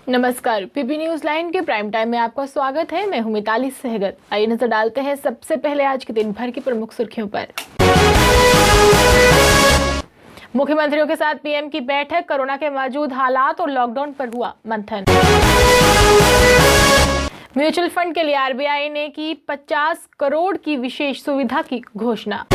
नमस्कार, PP news line के prime time में आपका स्वागत है। मैं हूं मिताली सहगत। आइए नजर डालते हैं सबसे पहले आज के दिन भर की प्रमुख सुर्खियों पर। मुख्यमंत्रियों के साथ पीएम की बैठक, कोरोना के मौजूद हालात और लॉकडाउन पर हुआ मंथन। म्यूचुअल फंड के लिए आरबीआई ने की 50 करोड़ की विशेष सुविधा की घोषणा।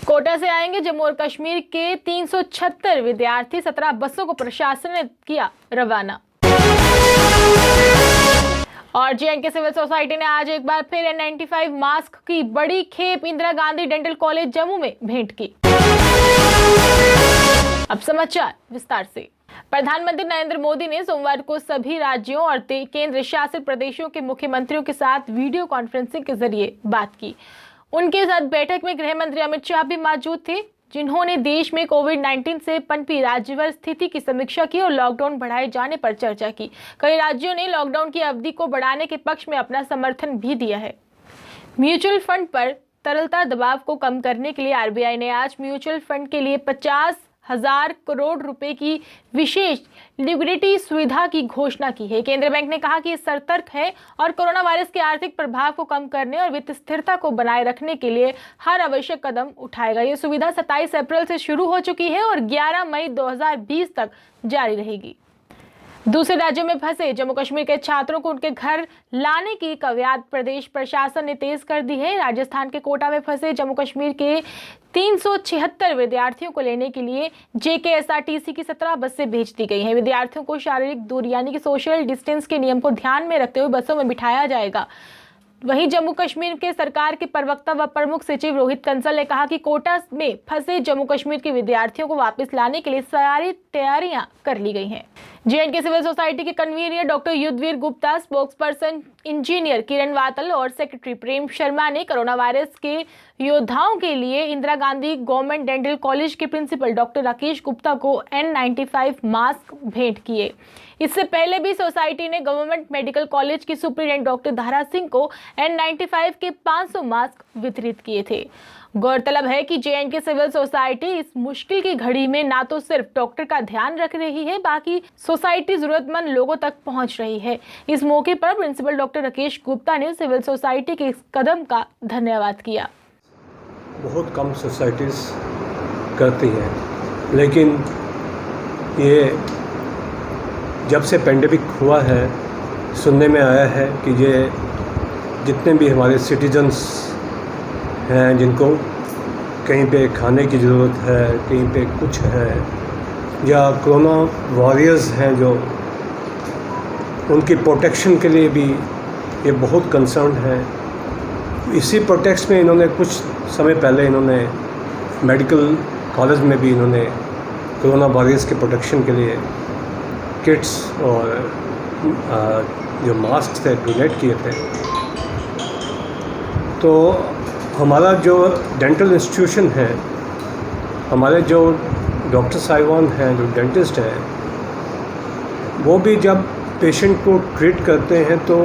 कोटा से आएंगे जम्मू और कश्मीर के 376 विद्यार्थी, 17 बसों को प्रशासन ने किया रवाना। और जेएनके सिविल सोसाइटी ने आज एक बार फिर N95 मास्क की बड़ी खेप इंदिरा गांधी डेंटल कॉलेज जम्मू में भेंट की। अब समाचार विस्तार से। प्रधानमंत्री नरेंद्र मोदी ने सोमवार को सभी राज्यों और केंद्र शासित प्रदेशों के मुख्यमंत्रियों के साथ वीडियो कॉन्फ्रेंसिंग के जरिए बात की। उनके साथ बैठक में गृह मंत्री अमित शाह भी मौजूद थे, जिन्होंने देश में कोविड-19 से पनपी राज्यवार स्थिति की समीक्षा की और लॉकडाउन बढ़ाए जाने पर चर्चा की। कई राज्यों ने लॉकडाउन की अवधि को बढ़ाने के पक्ष में अपना समर्थन भी दिया है। म्यूचुअल फंड पर तरलता दबाव को कम करने के लिए आरबीआई ने आज म्यूचुअल फंड के लिए 50,000 करोड़ रुपए की विशेष लिक्विडिटी सुविधा की घोषणा की है। केंद्रीय बैंक ने कहा कि ये सतर्क है और कोरोना वायरस के आर्थिक प्रभाव को कम करने और वित्त स्थिरता को बनाए रखने के लिए हर आवश्यक कदम उठाएगा। ये सुविधा 27 अप्रैल से शुरू हो चुकी है और 11 मई 2020 तक जारी रहेगी। दूसरे राज्यों में फंसे जम्मू कश्मीर के छात्रों को उनके घर लाने की कवायद प्रदेश प्रशासन ने तेज कर दी है। राजस्थान के कोटा में फंसे जम्मू कश्मीर के 376 विद्यार्थियों को लेने के लिए JKSRTC की 17 बसें भेज दी गई हैं। विद्यार्थियों को शारीरिक दूरी यानी कि सोशल डिस्टेंस के नियम को ध्यान में रखते हुए बसों में बिठाया जाएगा। वहीं जम्मू कश्मीर के सरकार के प्रवक्ता व प्रमुख सचिव रोहित कंसल ने कहा कि कोटा में फंसे जम्मू कश्मीर के विद्यार्थियों को वापस लाने के लिए सारी तैयारियां कर ली गई हैं। जेएनके सिविल सोसाइटी के convener doctor Yudhvir Gupta, spokesperson engineer Kiran Watal और सेक्रेटरी प्रेम शर्मा ने कोरोना वायरस के योद्धाओं के लिए Indira Gandhi government dental college के प्रिंसिपल डॉक्टर राकेश गुप्ता को N95 मास्क भेंट किए। इससे पहले भी सोसाइटी ने गवर्नमेंट मेडिकल कॉलेज की सुप्रीडेंट डॉक्टर धारा सिंह को N95 के 500 मास्क वितरित किए थे। गौरतलब है कि जेएनके सिविल सोसाइटी इस मुश्किल की घड़ी में ना तो सिर्फ डॉक्टर का ध्यान रख रही है, बाकी सोसाइटी जरूरतमंद लोगों तक पहुंच रही है। इस मौके पर प्रिंसिपल डॉक्टर राकेश गुप्ता ने सिविल सोसाइटी के इस कदम का धन्यवाद किया। बहुत कम सोसाइटीज़ करती हैं, लेकिन ये जब से पेंडेमिक हुआ है सुनने में आया है कि ये जितने भी हमारे सिटीजन्स हैं जिनको कहीं पे खाने की ज़रूरत है, कहीं पे कुछ है, या कोरोना वॉरियर्स हैं जो उनकी प्रोटेक्शन के लिए भी ये बहुत कंसर्न है। इसी प्रोटेक्ट में इन्होंने कुछ समय पहले इन्होंने मेडिकल कॉलेज में भी इन्होंने कोरोना वॉरियर्स के प्रोटेक्शन के लिए किट्स और जो मास्क थे डोनेट किए थे। तो हमारा जो डेंटल इंस्टीट्यूशन है, हमारे जो डॉक्टर साहिबान हैं, जो डेंटिस्ट हैं, वो भी जब पेशेंट को ट्रीट करते हैं तो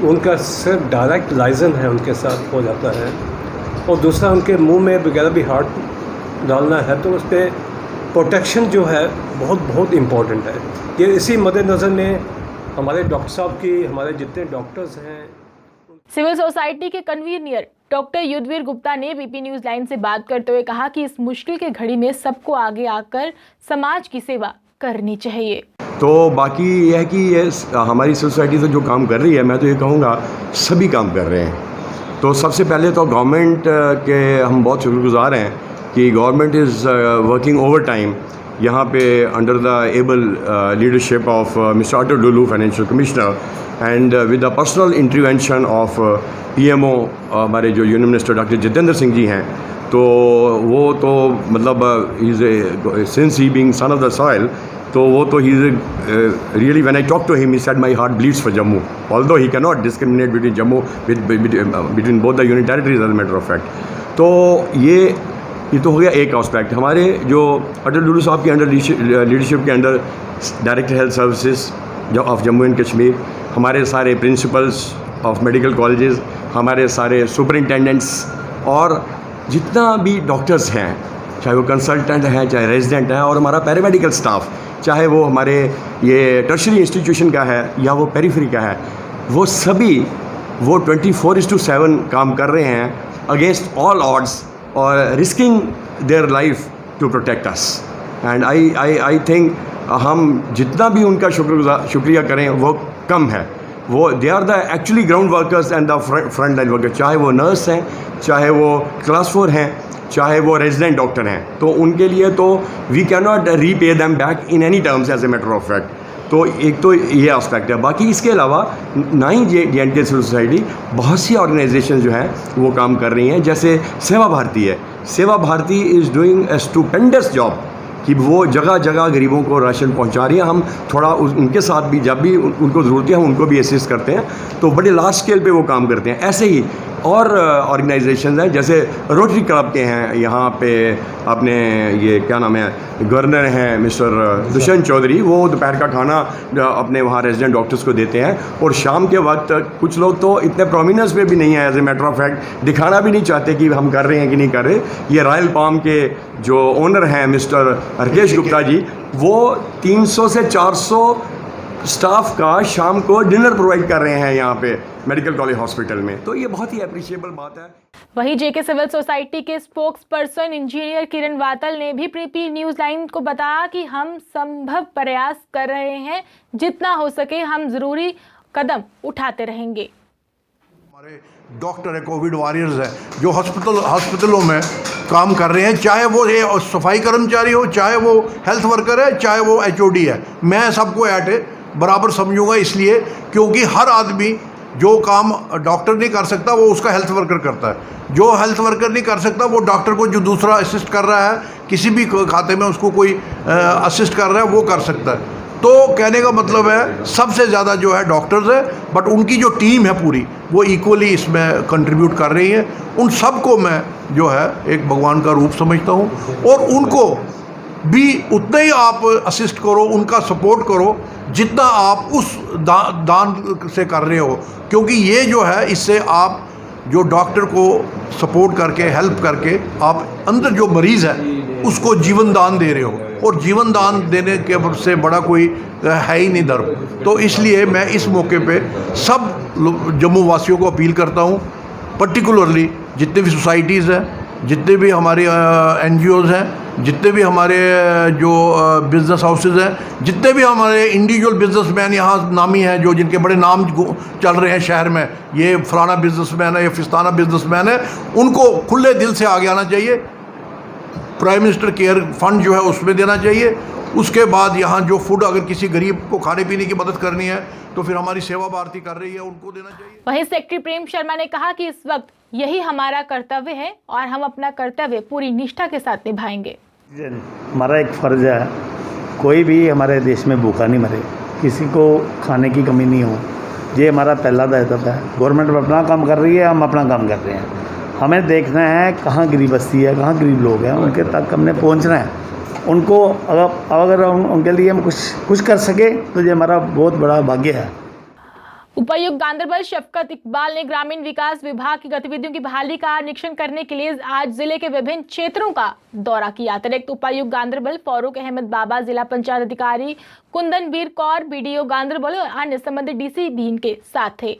उनका सिर्फ डायरेक्ट लाइजन है उनके साथ हो जाता है, और दूसरा उनके मुंह में वगैरह भी हाथ डालना है, तो उस पर प्रोटेक्शन जो है बहुत इम्पोर्टेंट है। ये इसी मद्देनज़र में हमारे डॉक्टर साहब की, हमारे जितने डॉक्टर्स हैं। सिविल सोसाइटी के कन्वीनर डॉक्टर युद्धवीर गुप्ता ने पीपी न्यूज लाइन से बात करते हुए कहा कि इस मुश्किल के घड़ी में सबको आगे आकर समाज की सेवा करनी चाहिए। तो बाकी यह है कि ये हमारी सोसाइटी से जो काम कर रही है, मैं तो ये कहूँगा सभी काम कर रहे हैं। तो सबसे पहले तो गवर्नमेंट के हम बहुत शुक्रगुजार हैं कि government is working overtime यहाँ पे under the able leadership of mister Atal Dulloo, financial commissioner, and with the personal intervention of PMO हमारे जो union minister doctor Jitendra Singh ji हैं। तो वो तो मतलब since he being son of the soil, तो वो तो he really when I talk to him he said my heart bleeds for Jammu, although he can not discriminate between Jammu between both the union territories as a matter of fact. तो ये तो हो गया एक aspect. हमारे जो अटल डुल्लू साहब के अंडर लीडरशिप के under director health services of Jammu and Kashmir, हमारे सारे प्रिंसिपल्स ऑफ मेडिकल कॉलेजेस, हमारे सारे सुपरिंटेंडेंट्स और जितना भी डॉक्टर्स हैं, चाहे वो कंसल्टेंट हैं, चाहे रेजिडेंट हैं, और हमारा पैरामेडिकल स्टाफ, चाहे वो हमारे ये टर्शरी इंस्टीट्यूशन का है या वो पेरिफेरी का है, वो सभी वो 24/7 काम कर रहे हैं अगेंस्ट ऑल ऑड्स और risking their life to protect us. And I think हम जितना भी उनका शुक्रिया करें वो कम है। वो they are the actually ground workers and the front line workers, चाहे वो नर्स हैं, चाहे वो क्लास 4 हैं, चाहे वो रेजिडेंट डॉक्टर हैं, तो उनके लिए तो we can not repay them back in any terms as a matter of fact. तो एक तो ये एस्पेक्ट है। बाकी इसके अलावा ना ही JNK सिविल सोसाइटी, बहुत सी ऑर्गेनाइजेशन जो हैं वो काम कर रही हैं, जैसे सेवा भारती है। Seva Bharati is doing a stupendous job कि वो जगह जगह गरीबों को राशन पहुंचा रही है। हम थोड़ा उनके साथ भी जब भी उनको ज़रूरत है हम उनको भी असिस्ट करते हैं, तो बड़े लार्ज स्केल पे वो काम करते हैं। ऐसे ही और ऑर्गेनाइजेशंस हैं, जैसे रोटरी क्लब के हैं यहाँ पे अपने ये क्या नाम है, गवर्नर हैं मिस्टर दुष्यंत चौधरी, वो दोपहर का खाना अपने वहाँ रेजिडेंट डॉक्टर्स को देते हैं। और शाम के वक्त कुछ लोग तो इतने प्रोमिनेंस पे भी नहीं है, as a matter of fact दिखाना भी नहीं चाहते कि हम कर रहे हैं कि नहीं कर रहे। ये रॉयल पाम के जो ओनर हैं मिस्टर हरकेश गुप्ता जी, वो 300 से 400 स्टाफ का शाम को डिनर प्रोवाइड कर रहे हैं यहाँ पे मेडिकल कॉलेज हॉस्पिटल में। तो ये बहुत ही अप्रिशिएबल बात है। वहीं JK सिविल सोसाइटी के spokes person engineer Kiran Watal ने भी PP न्यूज़ लाइन को बताया कि हम संभव प्रयास कर रहे हैं, जितना हो सके हम जरूरी कदम उठाते रहेंगे। हमारे डॉक्टर है, कोविड वॉरियर्स है, जो हॉस्पिटलों में काम कर रहे हैं, चाहे वो सफाई कर्मचारी हो, चाहे वो हेल्थ वर्कर है, चाहे वो HOD है, मैं सबको बराबर समझूंगा, इसलिए क्योंकि हर आदमी जो काम डॉक्टर नहीं कर सकता वो उसका हेल्थ वर्कर करता है। जो हेल्थ वर्कर नहीं कर सकता वो डॉक्टर को जो दूसरा असिस्ट कर रहा है, किसी भी खाते में उसको कोई असिस्ट कर रहा है वो कर सकता है। तो कहने का मतलब है सबसे ज़्यादा जो है डॉक्टर्स है, बट उनकी जो टीम है पूरी वो इक्वली इसमें कंट्रीब्यूट कर रही है। उन सबको मैं जो है एक भगवान का रूप समझता हूँ, और उनको भी उतना ही आप असिस्ट करो, उनका सपोर्ट करो जितना आप उस दान से कर रहे हो, क्योंकि ये जो है इससे आप जो डॉक्टर को सपोर्ट करके हेल्प करके आप अंदर जो मरीज़ है उसको जीवन दान दे रहे हो, और जीवन दान देने के से बड़ा कोई है ही नहीं धर्म। तो इसलिए मैं इस मौके पे सब जम्मू वासियों को अपील करता हूँ, पर्टिकुलरली जितने भी सोसाइटीज़ हैं, जितने भी हमारे NGOs हैं, जितने भी हमारे जो बिज़नेस हाउसेज हैं, जितने भी हमारे इंडिविजुअल बिजनेसमैन यहाँ नामी हैं, जो जिनके बड़े नाम चल रहे हैं शहर में, ये फलाना बिजनेसमैन है, ये फिस्ताना बिजनेसमैन है, उनको खुले दिल से आगे आना चाहिए। प्राइम मिनिस्टर केयर फंड जो है उसमें देना चाहिए। उसके बाद यहाँ जो फूड, अगर किसी गरीब को खाने पीने की मदद करनी है तो फिर हमारी सेवा भारती कर रही है, उनको देना चाहिए। वहीं सेक्रेटरी प्रेम शर्मा ने कहा कि इस वक्त यही हमारा कर्तव्य है और हम अपना कर्तव्य पूरी निष्ठा के साथ निभाएंगे। हमारा एक फ़र्ज़ है, कोई भी हमारे देश में भूखा नहीं मरे, किसी को खाने की कमी नहीं हो, ये हमारा पहला दायित्व है। गवर्नमेंट अपना काम कर रही है, हम अपना काम कर रहे हैं। हमें देखना है कहाँ गरीब बस्ती है, कहाँ गरीब लोग हैं, उनके तक हमने पहुंचना है। उनको अगर उनके लिए हम कुछ कर सके तो ये हमारा बहुत बड़ा भाग्य है। उपायुक्त गांधरबल शफकत इकबाल ने ग्रामीण विकास विभाग की गतिविधियों की बहाली का निरीक्षण करने के लिए आज जिले के विभिन्न क्षेत्रों का दौरा किया। अतिरिक्त उपायुक्त गांधरबल फारूक अहमद बाबा, जिला पंचायत अधिकारी कुंदनवीर कौर, BDO गांधरबल और अन्य संबंधित DC भी इनके साथ थे।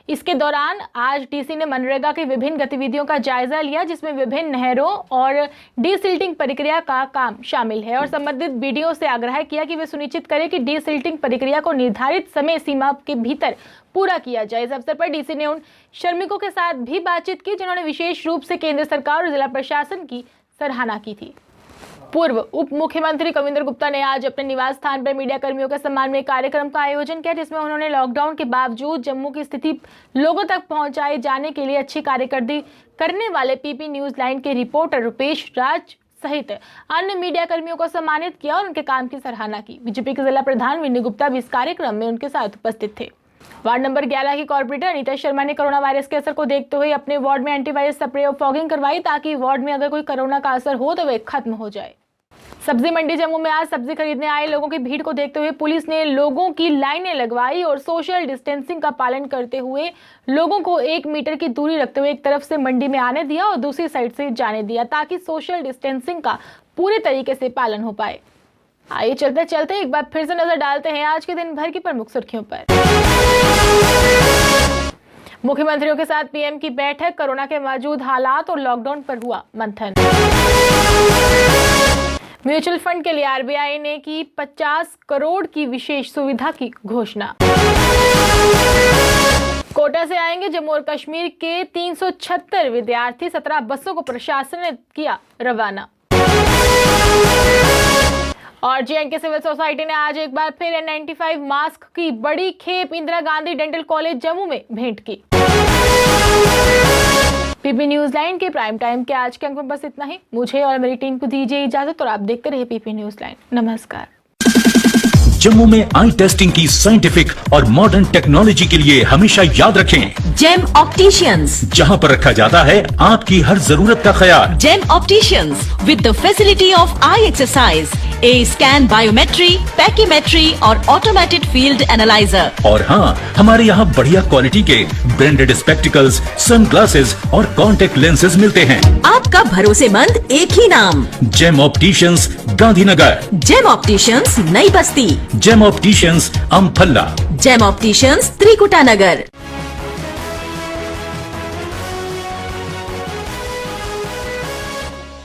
इसके दौरान आज DC ने मनरेगा की विभिन्न गतिविधियों का जायजा लिया, जिसमें विभिन्न नहरों और डीसिल्टिंग प्रक्रिया का काम शामिल है, और संबंधित BDO से आग्रह किया कि वे सुनिश्चित करें कि डीसिल्टिंग प्रक्रिया को निर्धारित समय सीमा के भीतर पूरा किया जाए। इस अवसर पर DC ने उन श्रमिकों के साथ भी बातचीत की जिन्होंने विशेष रूप से केंद्र सरकार और जिला प्रशासन की सराहना की थी। पूर्व उप मुख्यमंत्री कविंद्र गुप्ता ने आज अपने निवास स्थान पर मीडिया कर्मियों के सम्मान में एक कार्यक्रम का आयोजन किया, जिसमें उन्होंने लॉकडाउन के बावजूद जम्मू की स्थिति लोगों तक पहुंचाए जाने के लिए अच्छी कारकर्दगी करने वाले PP न्यूज़ लाइन के रिपोर्टर रुपेश राज सहित अन्य मीडिया कर्मियों को सम्मानित किया और उनके काम की सराहना की। बीजेपी के जिला प्रधान विन्नी गुप्ता भी इस कार्यक्रम में उनके साथ उपस्थित थे। वार्ड नंबर 11 की कॉर्पोरेटर अनीता शर्मा ने कोरोना वायरस के असर को देखते हुए अपने वार्ड में एंटीवायरस स्प्रे और फॉगिंग करवाई, ताकि वार्ड में अगर कोई कोरोना का असर हो तो वे खत्म हो जाए। सब्जी मंडी जम्मू में आज सब्जी खरीदने आए लोगों की भीड़ को देखते हुए पुलिस ने लोगों की लाइनें लगवाई और सोशल डिस्टेंसिंग का पालन करते हुए लोगों को 1 मीटर की दूरी रखते हुए एक तरफ से मंडी में आने दिया और दूसरी साइड से जाने दिया ताकि सोशल डिस्टेंसिंग का पूरे तरीके से पालन हो पाए। आइए चलते चलते एक बार फिर से नजर डालते हैं आज के दिन भर की प्रमुख सुर्खियों पर। मुख्यमंत्रियों के साथ पीएम की बैठक, कोरोना के मौजूद हालात और लॉकडाउन पर हुआ मंथन। म्यूचुअल फंड के लिए आरबीआई ने की 50 करोड़ की विशेष सुविधा की घोषणा। कोटा से आएंगे जम्मू और कश्मीर के 376 विद्यार्थी, 17 बसों को प्रशासन ने किया रवाना। और जेएनके सिविल सोसाइटी ने आज एक बार फिर N95 मास्क की बड़ी खेप इंदिरा गांधी डेंटल कॉलेज जम्मू में भेंट की। पीपी न्यूज लाइन के प्राइम टाइम के आज के अंक में बस इतना ही। मुझे और मेरी टीम को दीजिए इजाजत और आप देखते रहिए पीपी न्यूज लाइन। नमस्कार। जम्मू में आई टेस्टिंग की साइंटिफिक और मॉडर्न टेक्नोलॉजी के लिए हमेशा याद रखें जेम ऑप्टिशियंस, जहां पर रखा जाता है आपकी हर जरूरत का ख्याल। Gem Opticians with the facility of eye exercise, A scan, biometry, pachymetry और ऑटोमेटेड फील्ड एनालाइजर। और हाँ, हमारे यहाँ बढ़िया क्वालिटी के ब्रांडेड स्पेक्टिकल्स, सनग्लासेस और कॉन्टेक्ट लेंसेज मिलते हैं। आपका भरोसेमंद एक ही नाम, Gem opticians, Gandhinagar. Gem opticians, Nai Basti. Gem opticians, Amphalla. Gem opticians, Trikuta नगर।